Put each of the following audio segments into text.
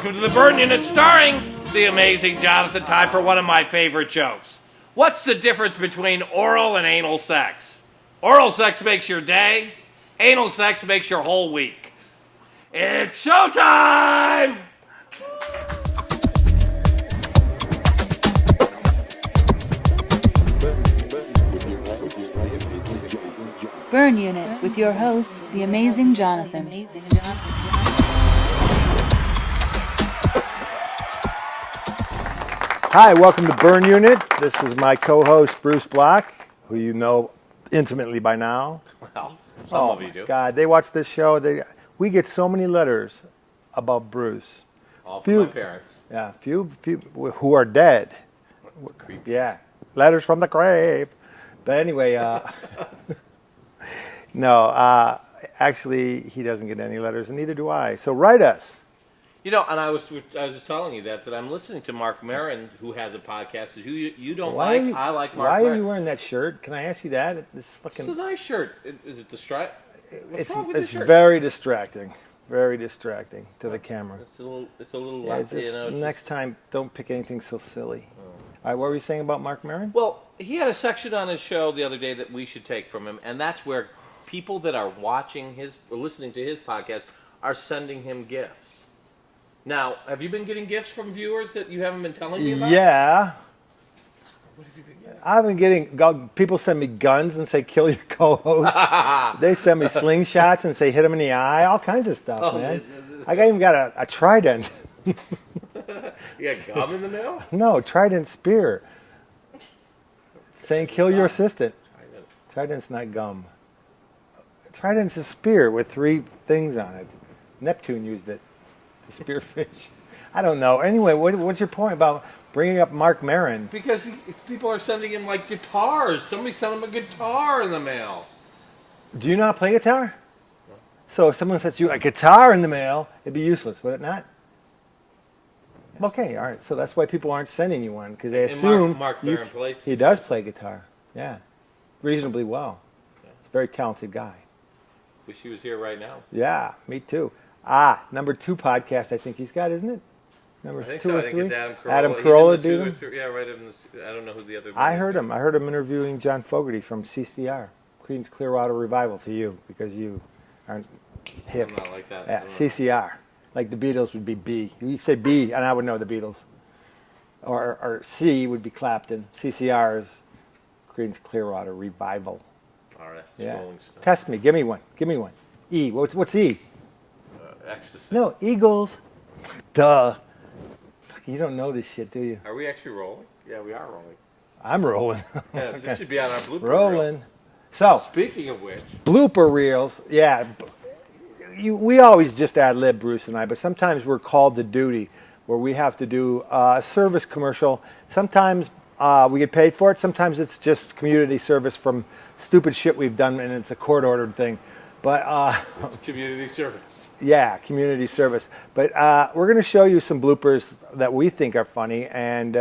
welcome to the Burn Unit starring the amazing Johnathan. Time for one of my favorite jokes. What's the difference between oral and anal sex? Oral sex makes your day. Anal sex makes your whole week. It's showtime! Burn Unit with your host, the amazing Johnathan. Hi, welcome to Burn Unit. This is my co-host, Bruce Block, who you know intimately by now. Well, some of you do. God, they watch this show. We get so many letters about Bruce. All from my parents. Yeah, few who are dead. That's creepy. Yeah, letters from the grave. But anyway, no, actually, he doesn't get any letters, and neither do I. So write us. You know, and I was just telling you that I'm listening to Mark Maron, who has a podcast. Who you don't I like Mark Maron. Why are you wearing that shirt? Can I ask you that? It's a nice shirt. Is it the stripe? What's wrong with this shirt? It's very distracting. Very distracting to the camera. It's a little yeah, next time, don't pick anything so silly. Oh. All right, what were you saying about Mark Maron? Well, he had a section on his show the other day that we should take from him, and that's where people that are watching or listening to his podcast are sending him gifts. Now, have you been getting gifts from viewers that you haven't been telling me about? Yeah. What have you been getting? I've been getting, people send me guns and say, kill your co-host. They send me slingshots and say, hit him in the eye. All kinds of stuff, man. I even got a trident. You got gum in the mail? No, trident spear. Saying, kill your assistant. Trident's not gum. Trident's a spear with 3 things on it. Neptune used it. The spearfish. I don't know. Anyway, what's your point about bringing up Mark Maron? Because people are sending him like guitars. Somebody sent him a guitar in the mail. Do you not play guitar? No. So if someone sends you a guitar in the mail, it'd be useless, would it not? Yes. Okay, all right. So that's why people aren't sending you one, because they assume Mark Maron plays. He does play guitar. Yeah, reasonably well. Yeah. He's a very talented guy. Wish he was here right now. Yeah, me too. Number 2 podcast I think he's got, isn't it? Number 2 or 3? I think it's Adam Carolla. Adam Carolla do them? Yeah, right. I don't know who the other. I heard him. I heard him interviewing John Fogerty from CCR, Creedence Clearwater Revival, to you, because you aren't hip. I'm not like that. Yeah, CCR. Like the Beatles would be B. You say B, and I would know the Beatles. Or C would be Clapton. CCR is Creedence Clearwater Revival. All right, that's Rolling Stone. Test me. Give me one. E. What's E? Ecstasy. No, Eagles. Duh. Fuck, you don't know this shit, do you? Are we actually rolling? Yeah, we are rolling. I'm rolling. Yeah, this should be on our blooper rolling. Reel. So, speaking of which, blooper reels. Yeah, we always just ad lib, Bruce and I, but sometimes we're called to duty where we have to do a service commercial. Sometimes we get paid for it. Sometimes it's just community service from stupid shit we've done, and it's a court-ordered thing. But it's community service. Yeah, community service. But we're going to show you some bloopers that we think are funny and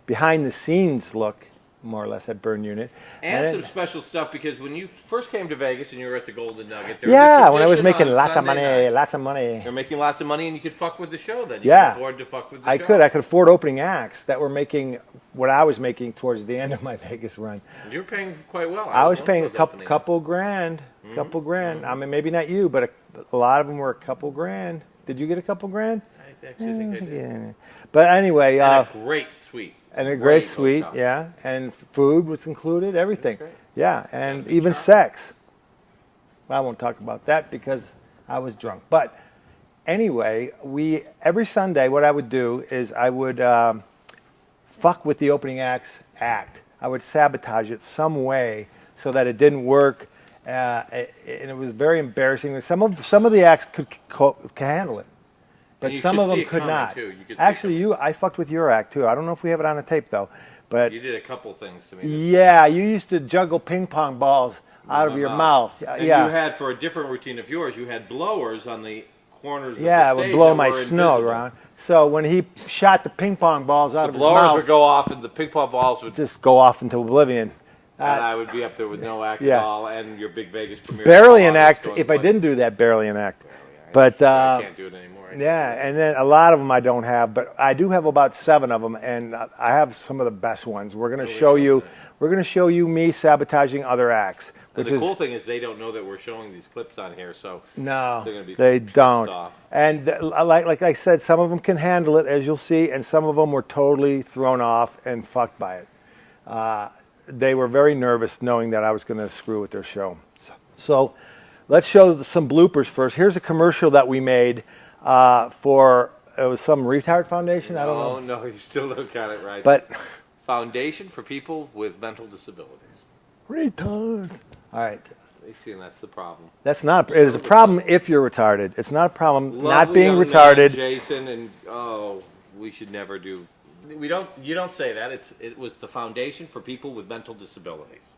behind-the-scenes look, more or less, at Burn Unit. And some special stuff, because when you first came to Vegas and you were at the Golden Nugget, there was a when I was making lots of money. You're making lots of money, and you could fuck with the show then. You could afford to fuck with the show. I could afford opening acts that were making what I was making towards the end of my Vegas run. You were paying quite well. I was paying a couple grand. Couple grand. Mm-hmm. I mean, maybe not you, but a lot of them were a couple grand. Did you get a couple grand? I actually think I did. Yeah. But anyway. And a great suite. And a great suite, yeah. And food was included, everything. Yeah, and even sex. Well, I won't talk about that because I was drunk. But anyway, every Sunday, what I would do is I would fuck with the opening act. I would sabotage it some way so that it didn't work. And it was very embarrassing. Some of the acts could handle it, but some of them could not. Actually, I fucked with your act too. I don't know if we have it on a tape though, but you did a couple things to me. Yeah, you used to juggle ping pong balls out of your mouth. And you had, for a different routine of yours, you had blowers on the corners of the stage. Yeah, it would blow my snow around. So when he shot the ping pong balls out of his mouth, the blowers would go off, and the ping pong balls would just go off into oblivion. And I would be up there with no act at all, and your big Vegas premiere. Barely an act. If I didn't do that, barely an act. But I can't do it anymore. yeah, and then a lot of them I don't have, but I do have about 7 of them, and I have some of the best ones. We're going to show you. We're going to show you me sabotaging other acts. And the cool thing is they don't know that we're showing these clips on here, so no, they're going to be they don't. off. And like I said, some of them can handle it, as you'll see, and some of them were totally thrown off and fucked by it. They were very nervous knowing that I was going to screw with their show. So let's show some bloopers first. Here's a commercial that we made for, it was some retard foundation? I don't know. No, you still don't got it right. But Foundation for People with Mental Disabilities. Retard. All right. They see, and that's the problem. That's not. It is a problem if you're retarded. It's not a problem Lovely not being young retarded. Man, Jason, and we should never do. We don't. You don't say that. It was the Foundation for People with Mental Disabilities.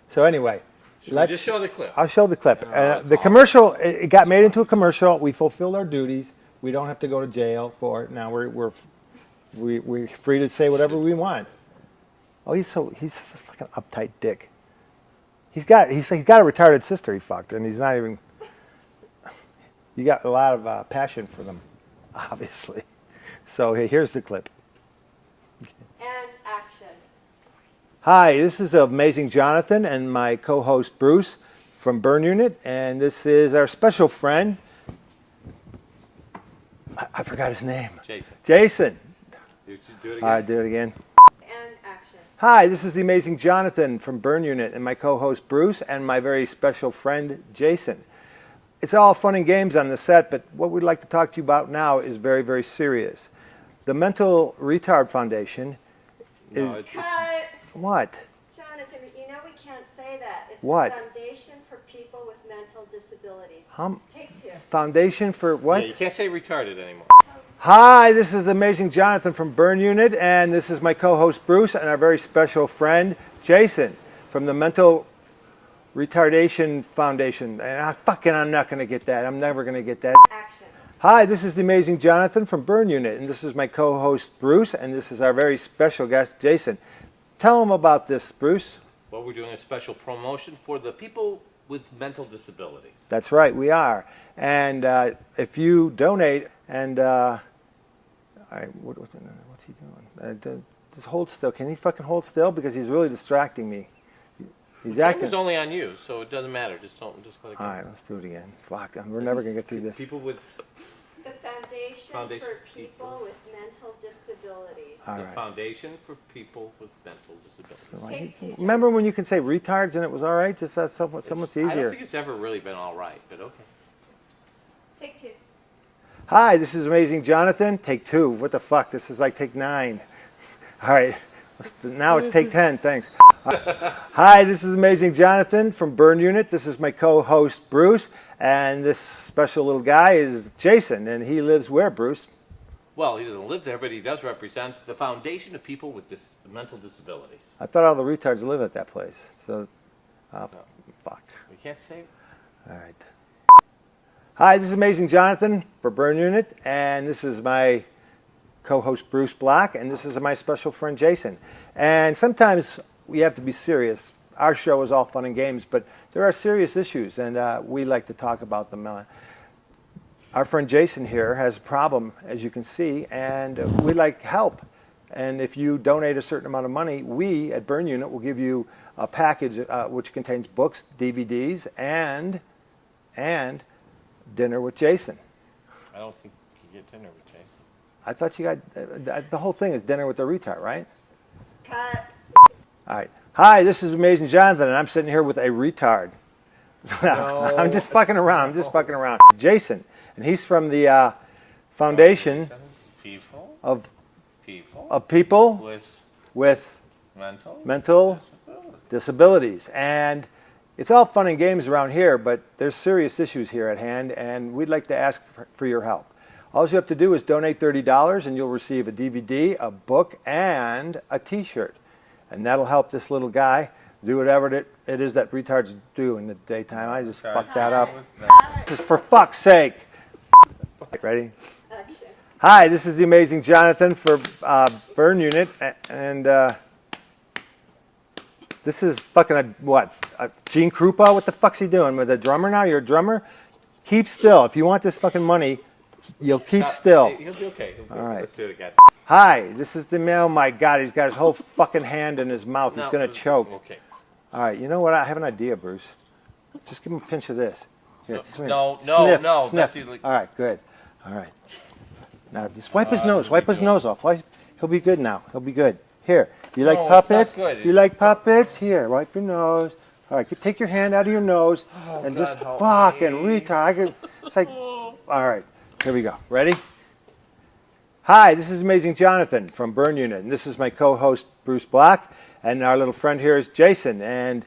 So anyway, let's just show the clip. I'll show the clip. The commercial. It got made into a commercial. We fulfilled our duties. We don't have to go to jail for it. Now we're free to say whatever we want. Oh, he's a fucking uptight dick. He's got a retarded sister he fucked, and he's not even. You got a lot of passion for them, obviously. So here's the clip. And action. Hi, this is Amazing Johnathan and my co-host Bruce from Burn Unit, and this is our special friend. I forgot his name. Jason. Jason. Do it again. All right, do it again. And action. Hi, this is the Amazing Johnathan from Burn Unit and my co-host Bruce and my very special friend Jason. It's all fun and games on the set, but what we'd like to talk to you about now is very, very serious. The Mental Retard Foundation is... Cut. What? Jonathan, you know we can't say that. It's What? the Foundation for People with Mental Disabilities. Take 2. Foundation for what? Yeah, you can't say retarded anymore. Hi, this is Amazing Johnathan from Burn Unit, and this is my co-host Bruce and our very special friend Jason from the Mental Retardation Foundation. And I'm not going to get that. I'm never going to get that. Action. Hi, this is the Amazing Johnathan from Burn Unit, and this is my co-host Bruce, and this is our very special guest Jason. Tell them about this, Bruce. Well, we're doing a special promotion for the people with mental disabilities. That's right, we are. And if you donate, and all right, what's he doing? Just hold still. Can he fucking hold still? Because he's really distracting me. He's acting. The camera's only on you, so it doesn't matter. Just let it go. All right, let's do it again. Fuck, we're never gonna get through this. People with The Foundation for People with Mental Disabilities. All the right. Foundation for People with Mental Disabilities. Take 2. Remember when you can say retards and it was all right? Just that's so much I don't easier. think it's ever really been all right, but okay. Take 2. Hi, this is Amazing Johnathan. Take 2. What the fuck? This is like take 9. All right. Now it's take 10. Thanks. Hi, this is Amazing Johnathan from Burn Unit. This is my co-host Bruce, and this special little guy is Jason, and he lives where, Bruce? Well, he doesn't live there, but he does represent the Foundation of People with Mental Disabilities. I thought all the retards live at that place. So, fuck. We can't say. All right. Hi, this is Amazing Johnathan for Burn Unit, and this is my co-host Bruce Black, and this is my special friend Jason. And sometimes we have to be serious. Our show is all fun and games, but there are serious issues, and we like to talk about them. Our friend Jason here has a problem, as you can see, and we like help. And if you donate a certain amount of money, we at Burn Unit will give you a package which contains books, DVDs, and dinner with Jason. I don't think you get dinner with Jason. I thought you got the whole thing is dinner with the retard, right? Cut. All right. Hi, this is Amazing Johnathan, and I'm sitting here with a retard. No. I'm just fucking around. Jason, and he's from the Foundation of People with Mental Disabilities. And it's all fun and games around here, but there's serious issues here at hand, and we'd like to ask for your help. All you have to do is donate $30, and you'll receive a DVD, a book, and a T-shirt. And that'll help this little guy do whatever it is that retards do in the daytime. I just fucked that up. Just for fuck's sake. Ready? Action. Hi, this is the Amazing Johnathan for Burn Unit, and This is fucking Gene Krupa? What the fuck's he doing? With a drummer now? You're a drummer? Keep still. If you want this fucking money, you'll keep still. He'll be okay. All right. Let's do it again. Hi, this is the mail. My God, he's got his whole fucking hand in his mouth. He's going to choke. Okay. All right, you know what? I have an idea, Bruce. Just give him a pinch of this. Here, come here. No, Sniff, no. Sniff. That's illegal. All right, good. All right. Now, just wipe his nose. Wipe his nose off. He'll be good now. He'll be good. Here, you like puppets? It's not good. You like puppets? Here, wipe your nose. All right, take your hand out of your nose and just fucking retard. It's like, all right, here we go. Ready? Hi, this is Amazing Johnathan from Burn Unit, and this is my co-host Bruce Black, and our little friend here is Jason. And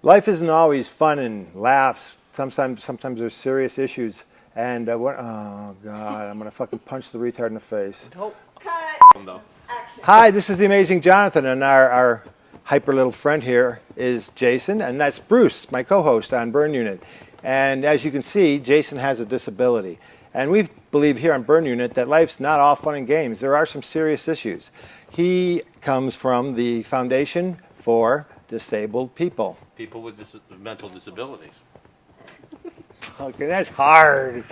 life isn't always fun and laughs. Sometimes there's serious issues. And oh God, I'm gonna fucking punch the retard in the face. Nope. Cut. Action. Hi, this is the Amazing Johnathan, and our hyper little friend here is Jason, and that's Bruce, my co-host on Burn Unit. And as you can see, Jason has a disability. And we believe here on Burn Unit that life's not all fun and games. There are some serious issues. He comes from the Foundation for Disabled People. People with mental disabilities. Okay, that's hard.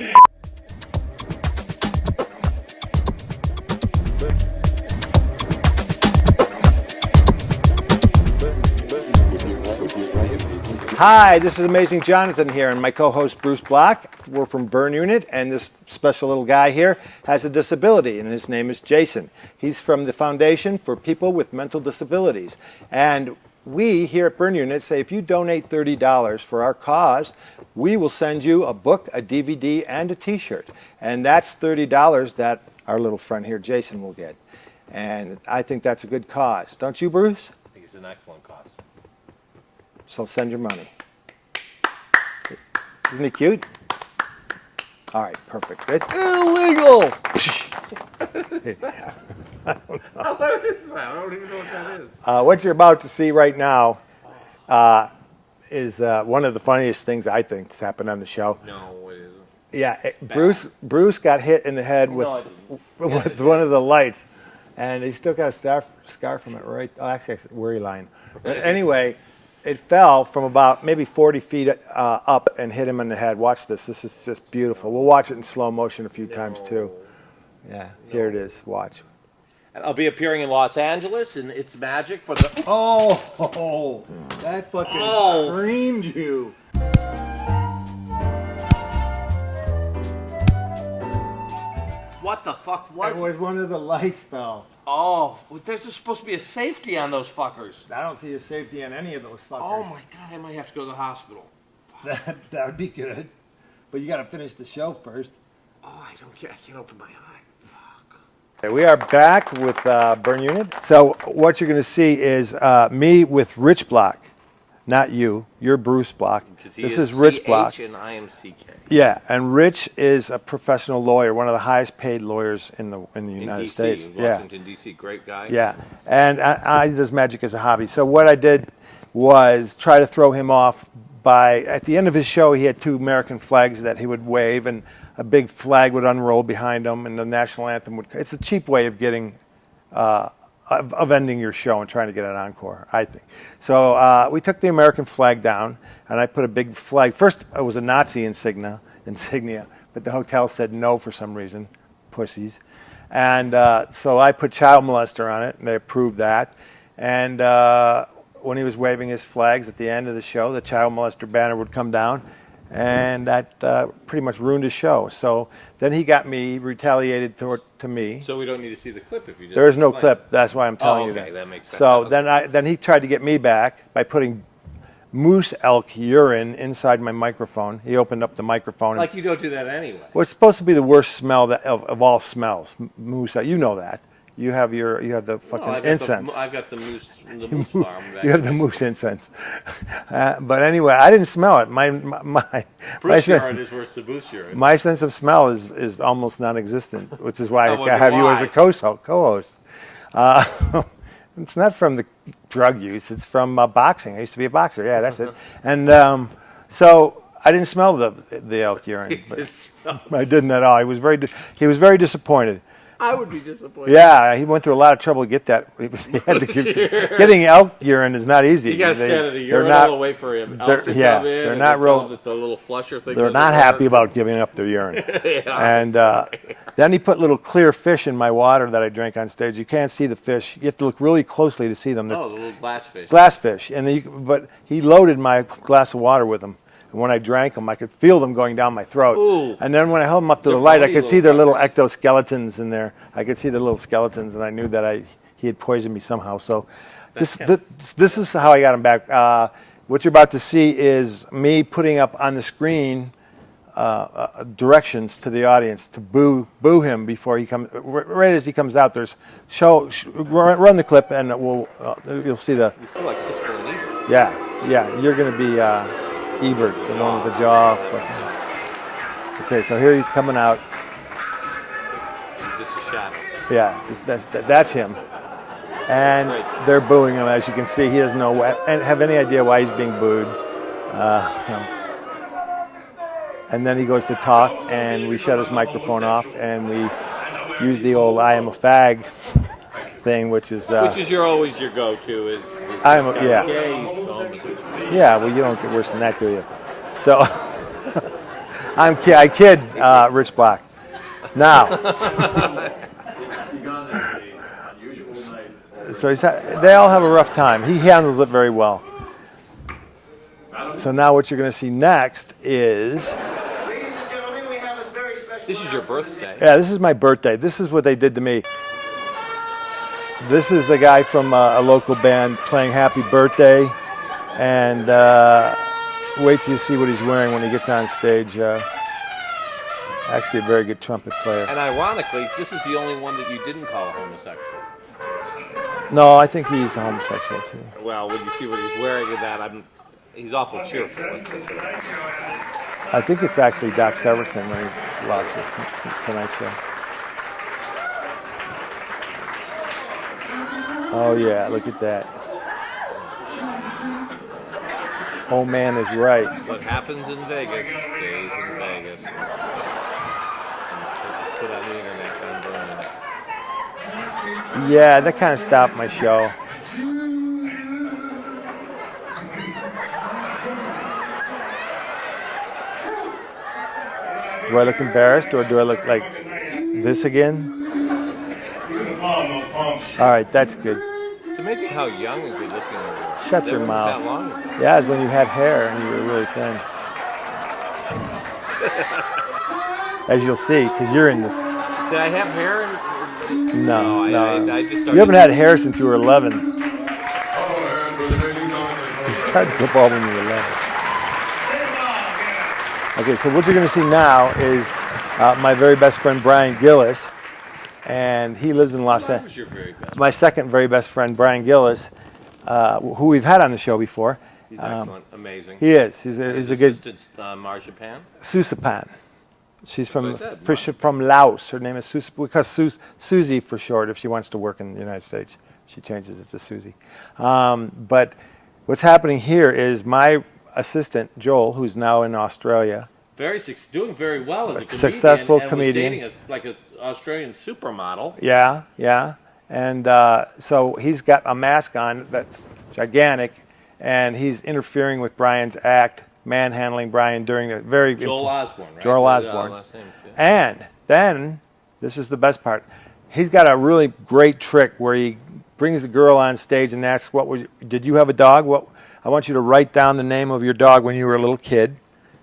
Hi, this is Amazing Johnathan here, and my co-host Bruce Black. We're from Burn Unit, and this special little guy here has a disability, and his name is Jason. He's from the Foundation for People with Mental Disabilities. And we here at Burn Unit say if you donate $30 for our cause, we will send you a book, a DVD, and a t-shirt. And that's $30 that our little friend here, Jason, will get. And I think that's a good cause. Don't you, Bruce? I think it's an excellent cause. So send your money. Isn't he cute? All right, perfect. Good. Illegal! What is that? I don't even know what that is. What you're about to see right now is one of the funniest things I think that's happened on the show. No, it isn't. Yeah, Bruce got hit in the head with one of the lights, and he still got a scar from it right. Oh, actually, it's a worry line. But anyway, it fell from about maybe 40 feet up and hit him in the head. Watch this. This is just beautiful. We'll watch it in slow motion a few times too. Yeah, here it is. Watch. And I'll be appearing in Los Angeles, and it's magic for the. Oh, that fucking creamed you. What the fuck was It was one of the lights fell. Oh, well, there's supposed to be a safety on those fuckers. I don't see a safety on any of those fuckers. Oh my God, I might have to go to the hospital. That would be good. But you got to finish the show first. Oh, I can't open my eye. Fuck. Okay, we are back with Burn Unit. So what you're going to see is me with Rich Block. Not you. You're Bruce Block. This is Rich Block. C-H and I am C-K. Yeah, and Rich is a professional lawyer, one of the highest paid lawyers in the United DC, States. Washington, D.C., great guy. Yeah, and I does magic as a hobby. So what I did was try to throw him off by, at the end of his show, he had two American flags that he would wave, and a big flag would unroll behind him, and the national anthem would. It's a cheap way of getting, of ending your show and trying to get an encore, I think. So we took the American flag down, and I put a big flag. First, it was a Nazi insignia, but the hotel said no for some reason, pussies. And so I put child molester on it, and they approved that. And when he was waving his flags at the end of the show, the child molester banner would come down, and that pretty much ruined his show. So then he got me, retaliated to me. So we don't need to see the clip if you just. There is no clip. That's why I'm telling you that. That makes sense. So then he tried to get me back by putting moose elk urine inside my microphone. He opened up the microphone. Like you don't do that anyway. Well, it's supposed to be the worst smell of all smells. Moose elk. You know that. You have the fucking incense. I've got the moose farm. You have the moose incense. But anyway, I didn't smell it. My urine is worse than moose urine. My sense of smell is almost non-existent, which is why I have you as a co-host. It's not from the drug use. It's from boxing. I used to be a boxer. Yeah, that's it. And so I didn't smell the elk urine. I didn't at all. He was very disappointed. I would be disappointed. Yeah, he went through a lot of trouble to get that. Getting elk urine is not easy. You got to stand at a urinal and wait for him. They're not real. It's a little flusher thing. They're not happy about giving up their urine. And then he put little clear fish in my water that I drank on stage. You can't see the fish. You have to look really closely to see them. The little glass fish. Glass fish. But he loaded my glass of water with them. And when I drank them, I could feel them going down my throat. Ooh. And then when I held them up to the light, I could see their little ectoskeletons in there. I could see the little skeletons, and I knew that he had poisoned me somehow. So this is how I got him back. What you're about to see is me putting up on the screen directions to the audience to boo him before he comes. Right as he comes out, there's run the clip, and you'll see the. You feel like Cisco and Ebert. Yeah. You're going to be Ebert, the one with the jaw. Okay, so here he's coming out. He's just a shadow. Yeah, that's him. And they're booing him, as you can see. He doesn't know and have any idea why he's being booed. And then he goes to talk, and we shut his microphone off, and we use the old "I am a fag" thing, which is always your go-to is gay, yeah. Well, you don't get worse than that, do you? So I kid Rich Block. Now, so they all have a rough time. He handles it very well. So now what you're going to see next is. Ladies and gentlemen, we have a very special. This is your birthday. Yeah, this is my birthday. This is what they did to me. This is a guy from a local band playing Happy Birthday. And wait till you see what he's wearing when he gets on stage. Actually, a very good trumpet player. And ironically, this is the only one that you didn't call a homosexual. No, I think he's a homosexual, too. Well, when you see what he's wearing in that, he's awful cheerful. I think it's actually Doc Severinsen when he lost the Tonight Show. Oh, yeah, look at that. Oh, man is right. What happens in Vegas stays in Vegas. And it's put on the internet, I'm burning it. Yeah, that kind of stopped my show. Do I look embarrassed, or do I look like this again? All right, that's good. It's amazing how young and good looking you are. Shut your mouth. That long ago. Yeah, it's when you had hair and you were really thin. As you'll see, because you're in this. Did I have hair? No. I just started. You haven't had hair since you were 11. You started to go bald when you were 11. Okay, so what you're going to see now is my very best friend Brian Gillis, and he lives in Los Angeles. Who's your very best? My second very best friend Brian Gillis, who we've had on the show before. He's excellent, amazing. He is. He's a good. Marzipan. Susapan. She's from Laos. Her name is Susie, because Susie for short. If she wants to work in the United States, she changes it to Susie. But what's happening here is my assistant Joel, who's now in Australia, Doing very well as a comedian, successful and comedian, was dating an Australian supermodel. Yeah, and so he's got a mask on that's gigantic, and he's interfering with Brian's act, manhandling Brian during the very Joel Osborne, right? Joel Osborne, and then this is the best part. He's got a really great trick where he brings the girl on stage and asks, did you have a dog? I want you to write down the name of your dog when you were a little kid.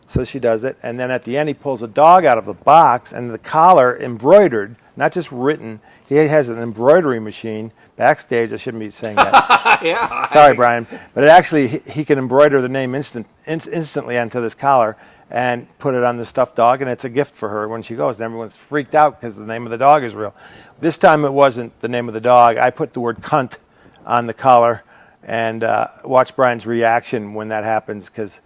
So she does it, and then at the end he pulls a dog out of the box, and the collar embroidered, not just written. He has an embroidery machine backstage. I shouldn't be saying that. Yeah. Sorry, Brian. But he can embroider the name instantly onto this collar and put it on the stuffed dog, and it's a gift for her when she goes. And everyone's freaked out because the name of the dog is real. This time it wasn't the name of the dog. I put the word cunt on the collar, and watch Brian's reaction when that happens, because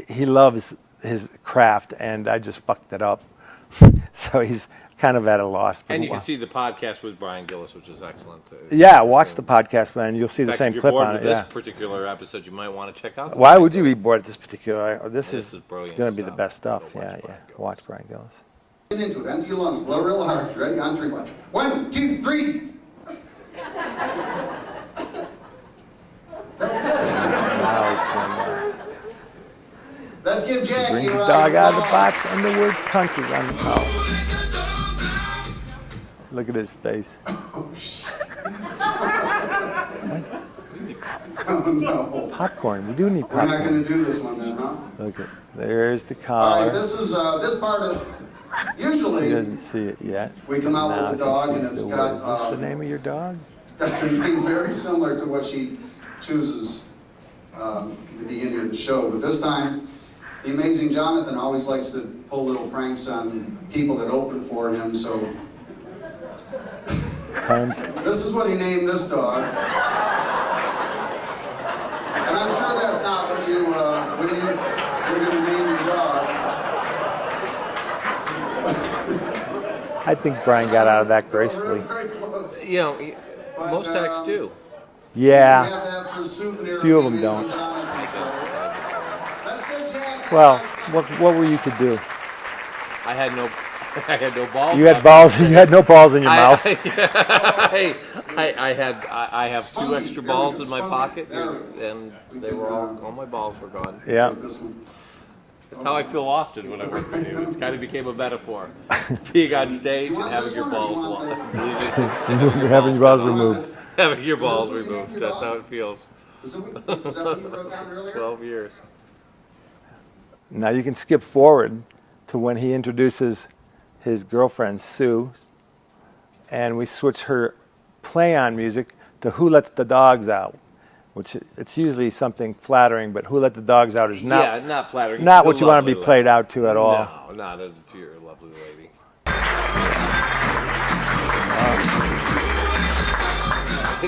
he loves his craft, and I just fucked it up. So he's kind of at a loss. And you can see the podcast with Brian Gillis, which is excellent. Yeah, watch the podcast, man. You'll see the same clip on it. This particular episode, you might want to check out. Why would you be bored at this particular? This is brilliant. going to be the best stuff. Yeah. Watch Brian Gillis. Into it. Empty your lungs. Blow real hard. You ready? On three. 1, 2, 3. Now he's going Let's give Jackie brings a the round dog out of the applause. box and the word cunt is on the mouth. Look at his face. Oh, no. Popcorn. We do need We're not popcorn. going to do this one then, huh? Look at there's the All collar. right, this is this part of. He Usually, doesn't see it yet. we come out Now with a she dog and sees it's the got. word. Is this the name of your dog? Got a name very similar to what she chooses at the beginning of the show. But this time, the amazing Johnathan always likes to pull little pranks on people that open for him. So Cunt. this is what he named this dog. And I'm sure that's not what you're going to name your dog. I think Brian got out of that gracefully. Very close. You know, But, most acts do. We Yeah. have that for a souvenir. Few of them the don't. amazing Johnathan show. Let's go, Jack. Well, what were you to do? I had no balls. You had balls. You had no balls in your mouth. I have 2 extra balls in my pocket, and they were all my balls were gone. Yeah. This one. That's how I feel often when I work with you. It kind of became a metaphor. Being on stage and having your balls Having your balls removed. having your balls removed. That's how it feels. Is that what you wrote down earlier? 12 years. Now you can skip forward to when he introduces his girlfriend Sue, and we switch her play on music to "Who Lets the Dogs Out," which it's usually something flattering, but "Who Let the Dogs Out" is not not flattering. not It's what a you want to be lovely played out to at all. No, not if you're a lovely lady.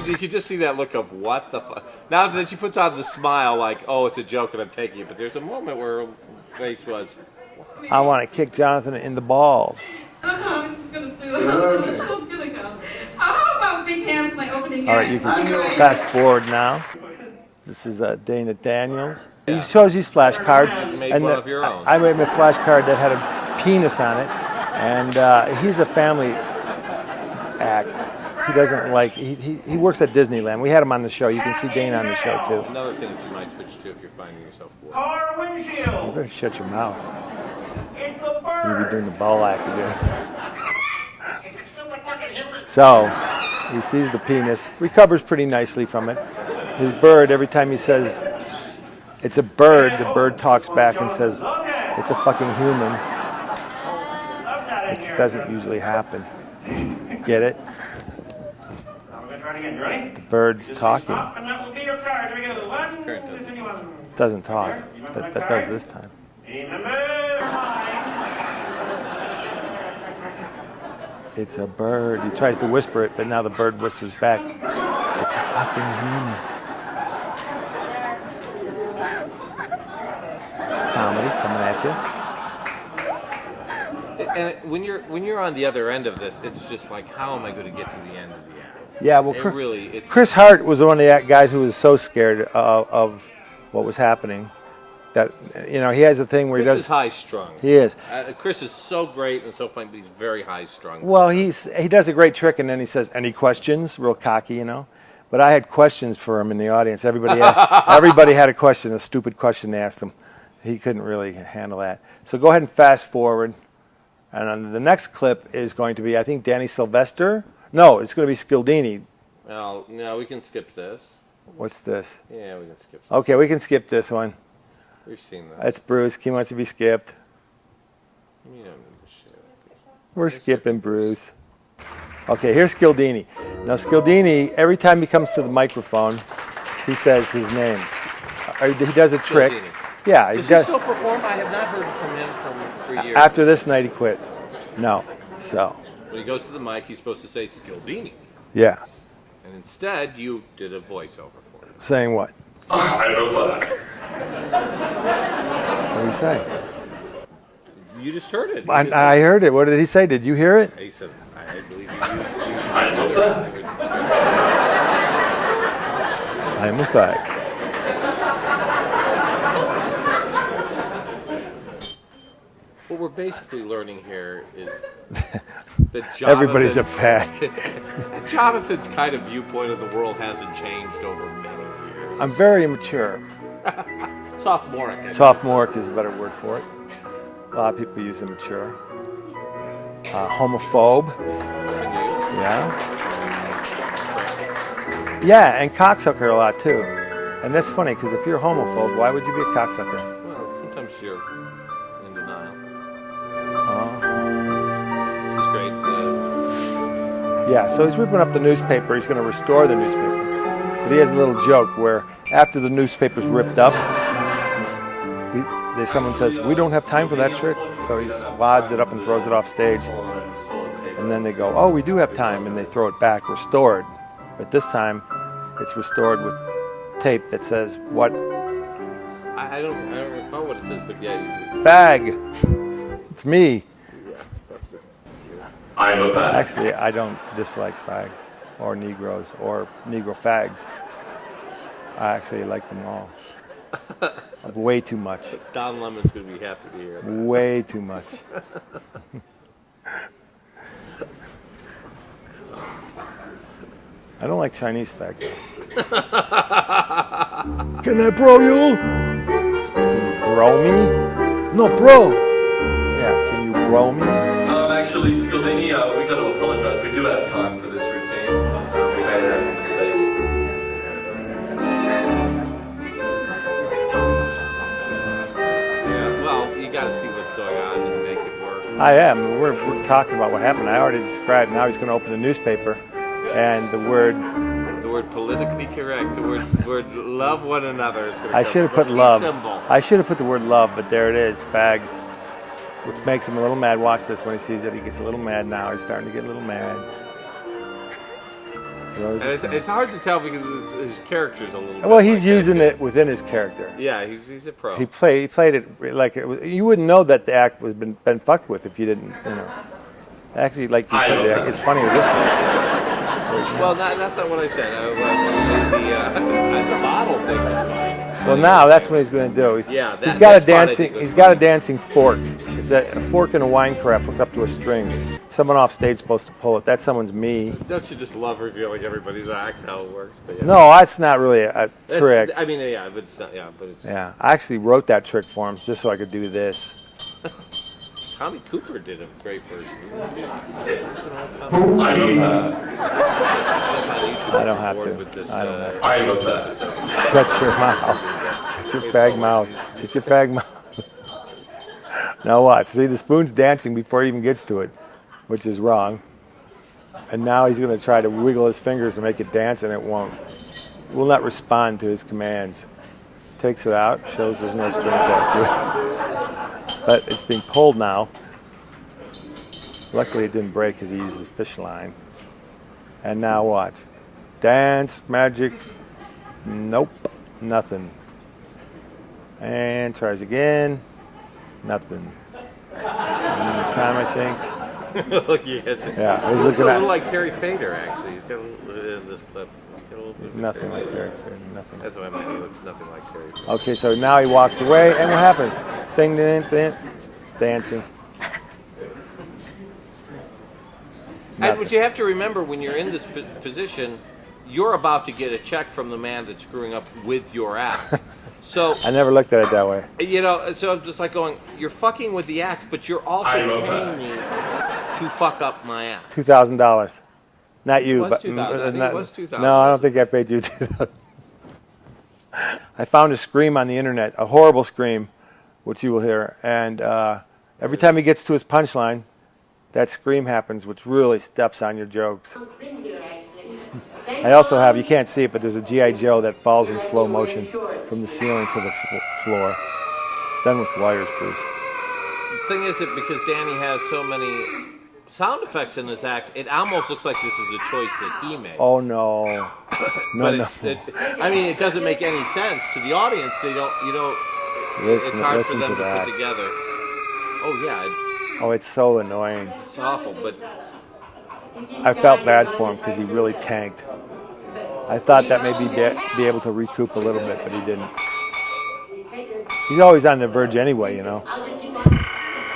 You could just see that look of what the fuck. Now that she puts on the smile, like, oh, it's a joke and I'm taking it. But there's a moment where her face was. I want to kick Johnathan in the balls. I don't know how I'm gonna do it. The show's gonna go. How about Big Hands, my opening All right, you act? can fast forward now. This is Dana Daniels. He shows these flashcards. You made one of your own. I made him a flashcard that had a penis on it, and he's a family act. He doesn't like. He works at Disneyland. We had him on the show. You can see Dana on the show too. Another thing that you might switch to if you're finding yourself bored. Car You windshield. better shut your mouth. It's a You'll be bird. doing the ball act again. So he sees the penis, recovers pretty nicely from it. His bird, every time he says it's a bird, the bird talks back and says it's a fucking human. It doesn't usually happen. Get it? I'm gonna try it again. You ready? The bird's talking. Stop, and that will be your card. Here we go. One. Current doesn't. Is anyone? Doesn't talk, but that does this time. Remember mine. It's a bird. He tries to whisper it, but now the bird whispers back. It's a fucking human. Comedy coming at you. And when you're on the other end of this, it's just like, how am I going to get to the end of the act? Yeah, well, It's Chris Hart was one of the guys who was so scared of what was happening that he has a thing where Chris he does. is high strung. He is. Chris is so great and so funny, but he's very high strung. Well, he does a great trick, and then he says, "Any questions?" Real cocky, But I had questions for him in the audience. Everybody had a question, a stupid question to ask him. He couldn't really handle that. So go ahead and fast forward. And on the next clip is going to be, I think, Danny Sylvester. No, it's going to be Scildini. No, we can skip this. What's this? Yeah, we can skip this. Okay, we can skip this one. We've seen this. That's Bruce. He wants to be skipped. You don't need this shit. We're skipping Bruce. Okay, here's Scildini. Now, Scildini, every time he comes to the microphone, he says his name. He does a trick. Scildini. Yeah, Does he still perform? I have not heard from him for years. After this night, he quit. No. So, When he goes to the mic, he's supposed to say Scildini. yeah. And instead, you did a voiceover for him. Saying what? I'm a fuck. What did he say? You just heard it. I heard it. What did he say? Did you hear it? He said, I believe you used I'm a fuck. I'm a fag. What we're basically learning here is that Johnathan, Everybody's a fag. Jonathan's kind of viewpoint of the world hasn't changed over many years. I'm very immature. Sophomoric. Sophomoric is a better word for it. A lot of people use immature. Homophobe. Yeah. Yeah, and cocksucker a lot too. And that's funny because if you're a homophobe, why would you be a cocksucker? Well, sometimes you're in denial. This is great. Yeah, so he's ripping up the newspaper. He's going to restore the newspaper. But he has a little joke where after the newspaper's ripped up, someone says, "We don't have time for that trick." So he wads it up and throws it off stage. And then they go, "Oh, we do have time," and they throw it back, restored. But this time, it's restored with tape that says what? I don't recall what it says, but yeah. Fag. It's me. I'm a fag. Actually, I don't dislike fags or Negroes or Negro fags. I actually like them all. Way too much. Don Lemon's going to be happy to hear that. Way too much. I don't like Chinese fags. Can I bro you? Can you bro me? No, bro. Yeah, can you bro me? Actually, Scaldini, we got to apologize. We do have time for this routine. We made a mistake. Yeah, well, you got to see what's going on and make it work. I am. We're talking about what happened. I already described. Now he's going to open the newspaper, and the word Politically correct. The word love one another is going to I should have put love. Symbol. I should have put the word love, but there it is, fag, which makes him a little mad. Watch this when he sees it. He gets a little mad now. He's starting to get a little mad. And it's hard to tell because his character's a little. Well, he's using it within his character. Yeah, he's a pro. He played it like it was, you wouldn't know that the act was been fucked with if you didn't, you know. Actually, like you said, the act, it's funny with this one. Well, that's not what I said. The bottle thing was fine. Well, now that's what he's going to do. He's got a dancing fork. It's a fork in a wine carafe hooked up to a string. Someone off stage is supposed to pull it. That someone's me. Don't you just love revealing everybody's act, how it works? But yeah. No, that's not really a trick. I mean, yeah, but it's not. Yeah, but it's. Yeah, I actually wrote that trick for him just so I could do this. Tommy Cooper did a great version. I don't have to. I am a fag. Shut your mouth. Shut your fag mouth. Shut your fag mouth. Now watch. See, the spoon's dancing before he even gets to it, which is wrong. And now he's going to try to wiggle his fingers and make it dance, and it won't. It will not respond to his commands. Takes it out, shows there's no string attached to it. But it's being pulled now. Luckily it didn't break because he used a fish line. And now watch. Dance, magic. Nope, nothing. And tries again. Nothing. Time, I think. Look, yeah, he's looks a little like Terry Fader, actually. He's got a little in this clip. Nothing like Terry Fader. Nothing. That's what I meant. He looks nothing like Terry Fader. Okay, so now he walks away, and what happens? Ding, ding, ding, dancing. And what you have to remember when you're in this position, you're about to get a check from the man that's screwing up with your act. So I never looked at it that way. You know, so I'm just like going, you're fucking with the act, but you're also paying me to fuck up my act. $2,000. Not you, but $2,000. I think it was $2,000. No, I don't think I paid you $2,000. I found a scream on the internet, a horrible scream, which you will hear, and every time he gets to his punchline, that scream happens, which really steps on your jokes. I also have, you can't see it, but there's a G.I. Joe that falls in slow motion from the ceiling to the floor. Done with wires, Bruce. The thing is that because Danny has so many sound effects in this act, it almost looks like this is a choice that he made. Oh, no. No. I mean, it doesn't make any sense to the audience. They don't, it's hard for them to put together. Oh, yeah. It's so annoying. It's awful, but I felt bad for him because he really tanked. I thought that maybe be able to recoup a little bit, but he didn't. He's always on the verge anyway, you know.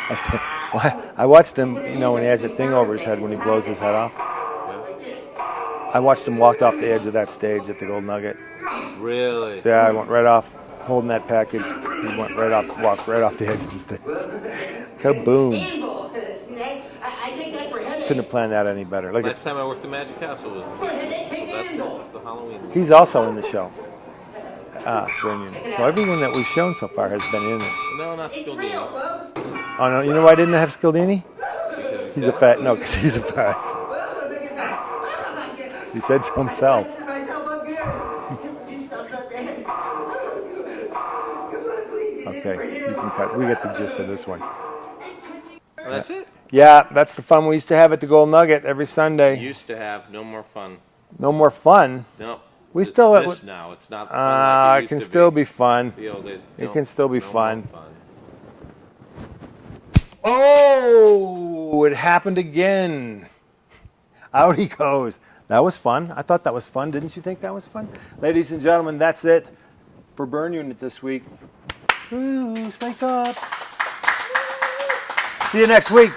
I watched him, you know, when he has that thing over his head when he blows his head off. I watched him walk off the edge of that stage at the Golden Nugget. Really? Yeah, I went right off, holding that package. He went right off, walked right off the edge of the stage. Kaboom. Couldn't have planned that any better. Look Last time I worked the Magic Castle was the Halloween. He's also in the show. Burn Unit. So everyone that we've shown so far has been in it. No, not Scaldini. Oh no, you know why I didn't have Scaldini? He's a fat. No, because he's a fat. He said so himself. Okay, you can cut. We get the gist of this one. Oh, that's it? Yeah, that's the fun we used to have at the Golden Nugget every Sunday. Used to have no more fun. No more fun? No. We It's still this now. It's not fun like it it used can to still be fun. The old days. It No, can still be no more fun. Oh, it happened again. Out he goes. That was fun. I thought that was fun. Didn't you think that was fun? Ladies and gentlemen, that's it for Burn Unit this week. Woo, wake up. See you next week.